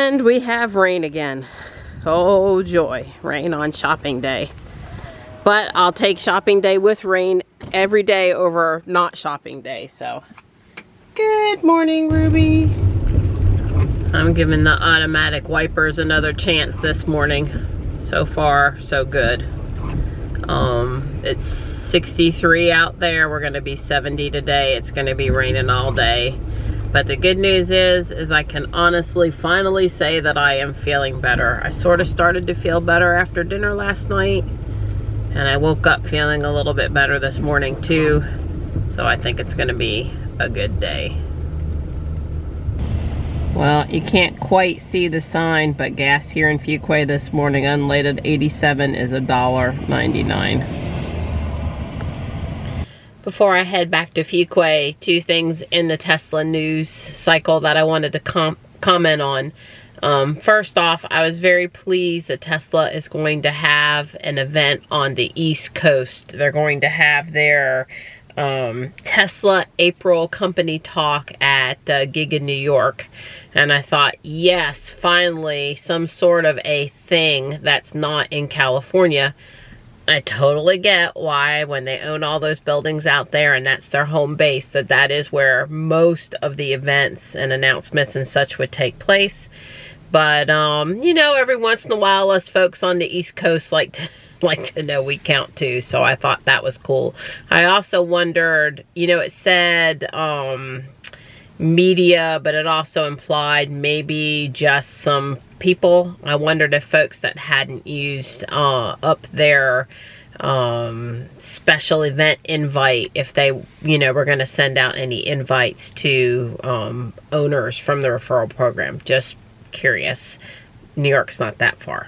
And we have rain again. Oh joy, rain on shopping day. But I'll take shopping day with rain every day over not shopping day, so. Good morning, Ruby. I'm giving the automatic wipers another chance this morning. So far, so good. It's 63 out there. We're gonna be 70 today. It's gonna be raining all day. But the good news is I can honestly finally say that I am feeling better. I sort of started to feel better after dinner last night, and I woke up feeling a little bit better this morning too. So I think it's gonna be a good day. Well, you can't quite see the sign, but gas here in Fuquay this morning, unleaded 87, is $1.99. Before I head back to Fuquay, two things in the Tesla news cycle that I wanted to comment on. First off, I was very pleased that Tesla is going to have an event on the East Coast. They're going to have their Tesla April company talk at Giga New York. And I thought, yes, finally, some sort of a thing that's not in California. I totally get why, when they own all those buildings out there and that's their home base, that is where most of the events and announcements and such would take place. But, you know, every once in a while, us folks on the East Coast like to know we count too. So I thought that was cool. I also wondered, you know, it said media, but it also implied maybe just some people. I wondered if folks that hadn't used up their special event invite, if they, you know, were going to send out any invites to owners from the referral program. Just curious. New York's not that far,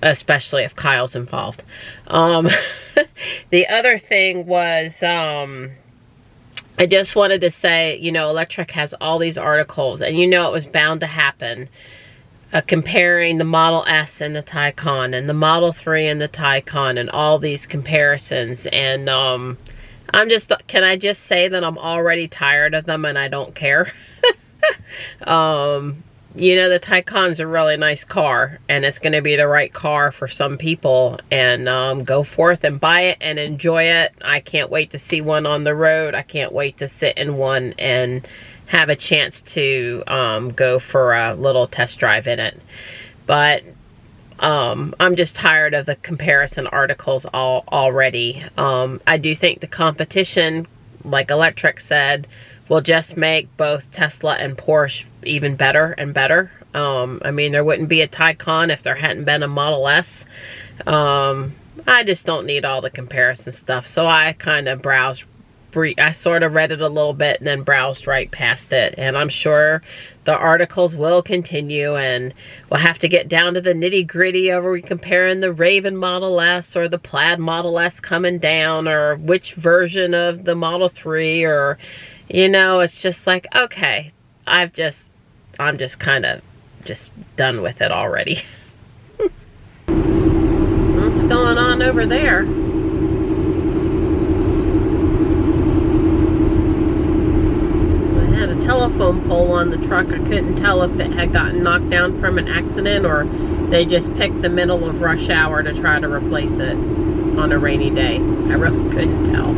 especially if Kyle's involved. The other thing was, I just wanted to say, you know, Electric has all these articles, and you know it was bound to happen, comparing the Model S and the Taycan, and the Model 3 and the Taycan, and all these comparisons. And can I just say that I'm already tired of them and I don't care? You know, the Taycan's a really nice car, and it's going to be the right car for some people, and go forth and buy it and enjoy it. I can't wait to see one on the road. I can't wait to sit in one and have a chance to go for a little test drive in it. But I'm just tired of the comparison articles already. I do think the competition, like Electric said, will just make both Tesla and Porsche even better and better. I mean, there wouldn't be a Taycan if there hadn't been a Model S. I just don't need all the comparison stuff. So I kind of I sort of read it a little bit and then browsed right past it. And I'm sure the articles will continue, and we'll have to get down to the nitty gritty over comparing the Raven Model S or the Plaid Model S coming down, or which version of the Model 3, or, you know, it's just like, okay, I'm just kind of just done with it already. What's going on over there? I had a telephone pole on the truck. I couldn't tell if it had gotten knocked down from an accident or they just picked the middle of rush hour to try to replace it on a rainy day. I really couldn't tell.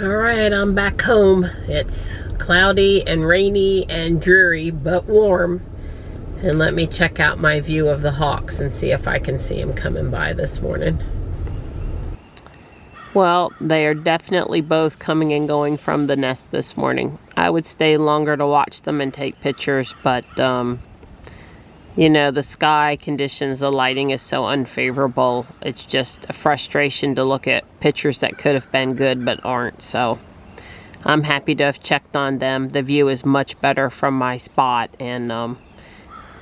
Alright, I'm back home. It's cloudy and rainy and dreary, but warm. And let me check out my view of the hawks and see if I can see them coming by this morning. Well, they are definitely both coming and going from the nest this morning. I would stay longer to watch them and take pictures, but you know, the sky conditions, the lighting is so unfavorable. It's just a frustration to look at pictures that could have been good but aren't. So I'm happy to have checked on them. The view is much better from my spot, and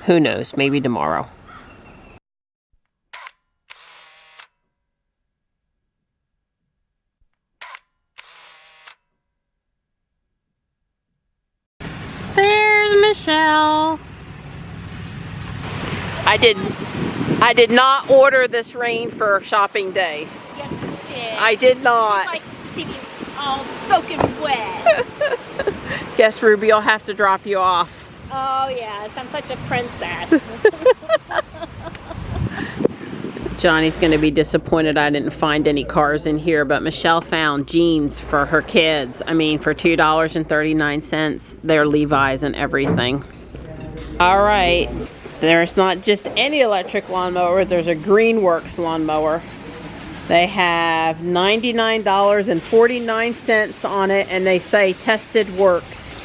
who knows, maybe tomorrow. There's Michelle. I did not order this rain for shopping day. Yes, you did. I did not. You'd like to see me all soaking wet. Guess Ruby will have to drop you off. Oh yes, I'm such a princess. Johnny's going to be disappointed I didn't find any cars in here, but Michelle found jeans for her kids. I mean, for $2.39. They're Levi's and everything. All right. There's not just any electric lawnmower. There's a Greenworks lawnmower. They have $99.49 on it, and they say tested works.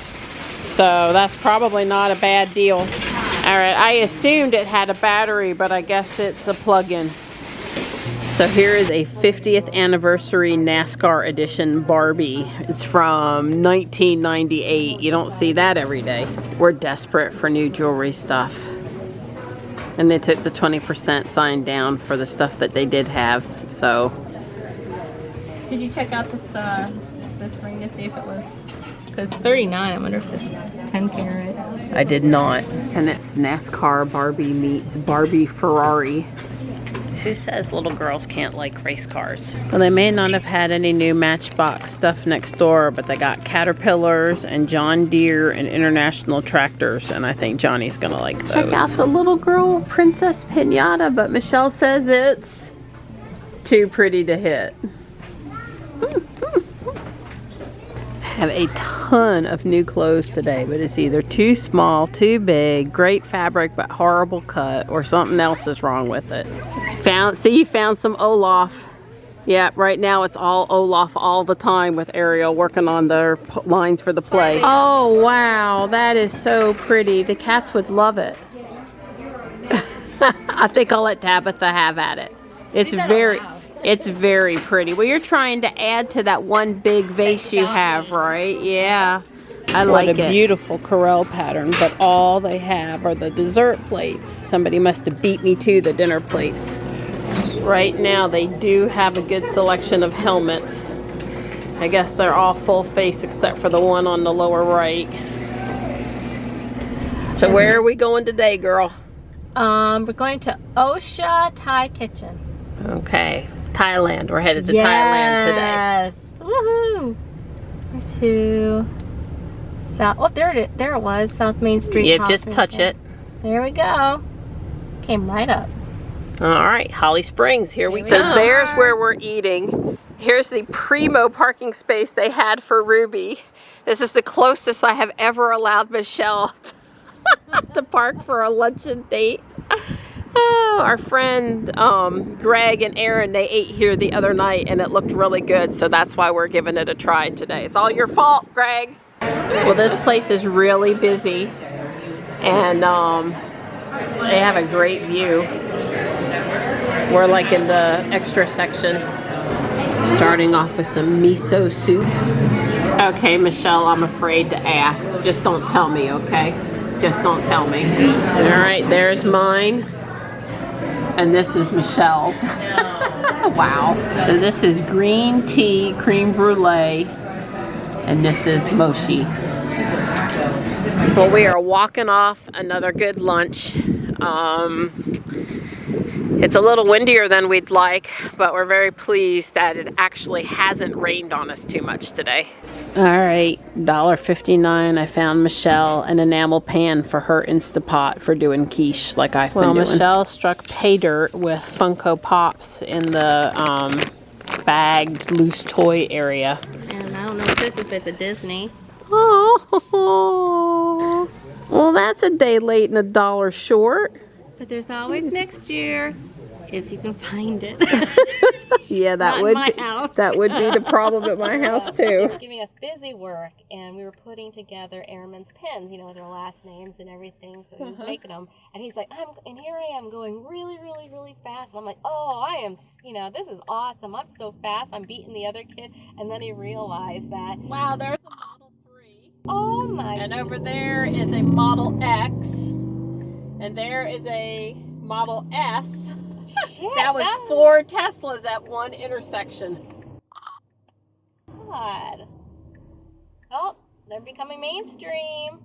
So that's probably not a bad deal. All right, I assumed it had a battery, but I guess it's a plug-in. So here is a 50th anniversary NASCAR edition Barbie. It's from 1998. You don't see that every day. We're desperate for new jewelry stuff. And they took the 20% sign down for the stuff that they did have, so. Did you check out this ring to see if it was, because it's 39, I wonder if it's 10 carat. I did not. And it's NASCAR Barbie meets Barbie Ferrari. Who says little girls can't like race cars? Well, they may not have had any new Matchbox stuff next door, but they got Caterpillars and John Deere and International tractors, and I think Johnny's gonna like those. Check out the little girl princess pinata, but Michelle says it's too pretty to hit. Have a ton of new clothes today, but it's either too small, too big, great fabric but horrible cut, or something else is wrong with it. See, you found some Olaf. Yeah, right now it's all Olaf all the time with Ariel working on their lines for the play. Oh wow, that is so pretty. The cats would love it. I think I'll let Tabitha have at it. It's very pretty. Well, you're trying to add to that one big vase you have, right? Yeah. I like it. What a beautiful Corel pattern, but all they have are the dessert plates. Somebody must have beat me to the dinner plates. Right now, they do have a good selection of helmets. I guess they're all full face except for the one on the lower right. So where are we going today, girl? We're going to Osha Thai Kitchen. Okay. Thailand. We're headed to Thailand today. Yes. Woohoo! We're to South. Oh, there it was. South Main Street. Yeah, just touch it. There we go. Came right up. All right, Holly Springs. Here we go. So there's where we're eating. Here's the primo parking space they had for Ruby. This is the closest I have ever allowed Michelle to park for a luncheon date. Oh, our friend Greg and Aaron, they ate here the other night and it looked really good, so that's why we're giving it a try today. It's all your fault, Greg. Well, this place is really busy and they have a great view. We're like in the extra section. Starting off with some miso soup. Okay, Michelle, I'm afraid to ask. Just don't tell me, okay? Just don't tell me. All right, there's mine. And this is Michelle's. Wow. So this is green tea, creme brulee, and this is mochi. Well, we are walking off another good lunch. It's a little windier than we'd like, but we're very pleased that it actually hasn't rained on us too much today. All right, $1.59. I found Michelle an enamel pan for her Instapot for doing quiche like I've been doing. Well, Michelle struck pay dirt with Funko Pops in the bagged loose toy area. And I don't know what this is, if it's a Disney. Oh, well, that's a day late and $1 short. But there's always next year, if you can find it. Yeah, that would be the problem at my house too. Giving us busy work, and we were putting together airmen's pins, you know, their last names and everything. So he was making them, and he's like, and here I am going really, really, really fast. And I'm like, oh, I am, you know, this is awesome. I'm so fast. I'm beating the other kid. And then he realized that, wow, there's a Model 3. Oh my! And over there is a Model X. And there is a Model S. Shit, that was 4 Teslas at one intersection. God. Oh, they're becoming mainstream.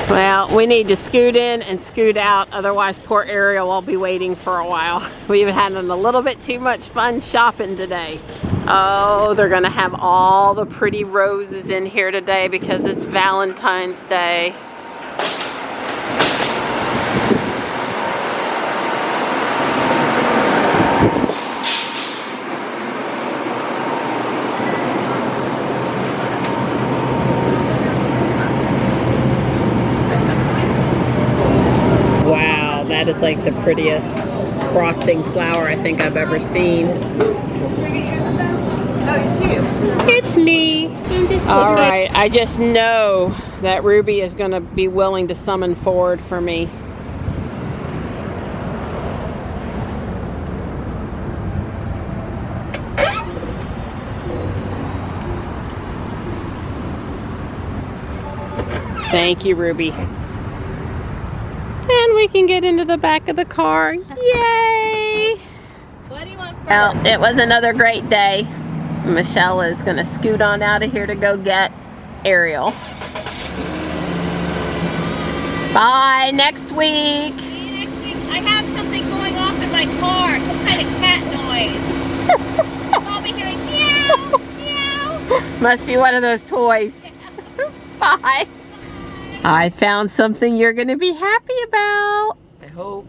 Well, we need to scoot in and scoot out, otherwise poor Ariel will be waiting for a while. We've had a little bit too much fun shopping today. Oh, they're gonna have all the pretty roses in here today because it's Valentine's Day. That is like the prettiest frosting flower I think I've ever seen. Oh, it's you. It's me. All right, I just know that Ruby is going to be willing to summon forward for me. Thank you, Ruby. And we can get into the back of the car. Yay! What do you want first? Well, it was another great day. Michelle is going to scoot on out of here to go get Ariel. Bye, next week. See you next week. I have something going off in my car, some kind of cat noise. I'll be hearing meow, meow. Must be one of those toys. Bye. I found something you're going to be happy about. I hope.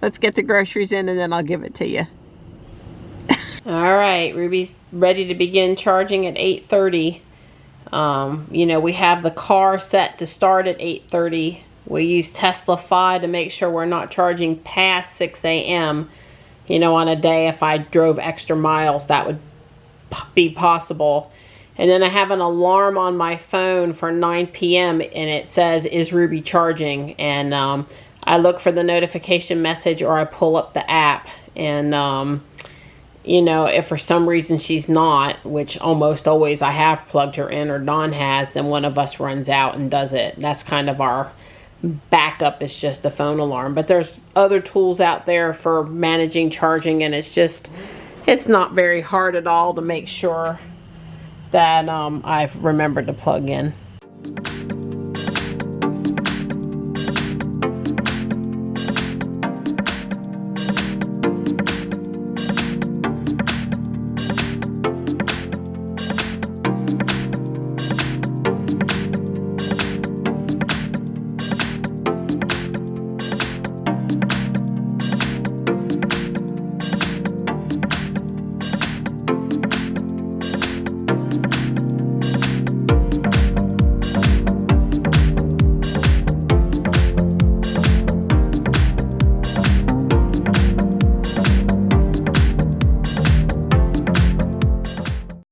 Let's get the groceries in and then I'll give it to you. All right, Ruby's ready to begin charging at 8:30. You know, we have the car set to start at 8:30. We use Tesla Fi to make sure we're not charging past 6 a.m. You know, on a day if I drove extra miles, that would be possible. And then I have an alarm on my phone for 9 p.m. and it says, is Ruby charging? And I look for the notification message or I pull up the app. And, you know, if for some reason she's not, which almost always I have plugged her in or Dawn has, then one of us runs out and does it. That's kind of our backup, is just a phone alarm. But there's other tools out there for managing charging, and it's not very hard at all to make sure that I've remembered to plug in.